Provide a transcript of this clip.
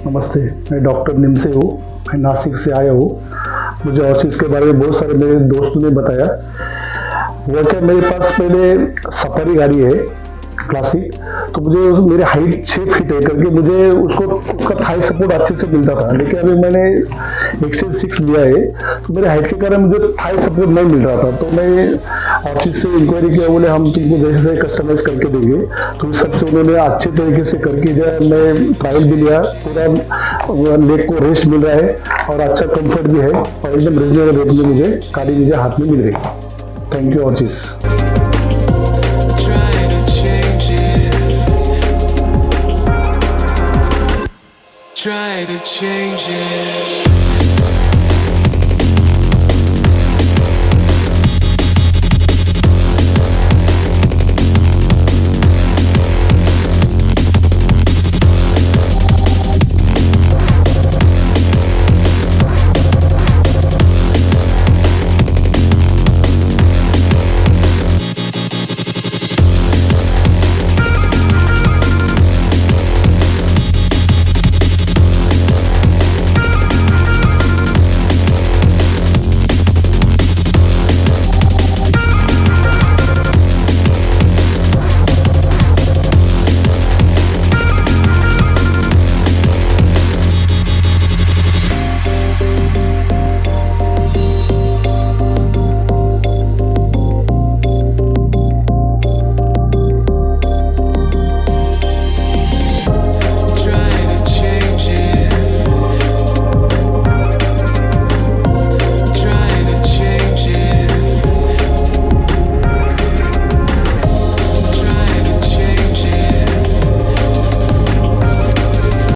नमस्ते, मैं डॉक्टर निम से हूँ। मैं नासिक से आया हूँ। मुझे ऑर्चिस के बारे में बहुत सारे मेरे दोस्तों ने बताया। वो क्या, मेरे पास पहले सफारी गाड़ी है क्लासिक, तो मुझे मेरी हाइट 6 फीट है करके मुझे उसका थाई सपोर्ट अच्छे से मिलता था। लेकिन अभी मैंने XL6 लिया है, तो मेरे हाइट के कारण मुझे थाई सपोर्ट नहीं मिल रहा था। तो मैं ऑफिस से इंक्वायरी किया, बोले हम तुमको जैसे कस्टमाइज करके देंगे। तो इस सबसे उन्होंने अच्छे तरीके से करके जो है, मैं ट्रायल भी लिया, पूरा लेग को रेस्ट मिल रहा है और अच्छा कंफर्ट भी है और एकदम रिजनेबल रेट में मुझे गाड़ी मुझे हाथ में मिल रही है। थैंक यू ऑर्चिस। Try to change it.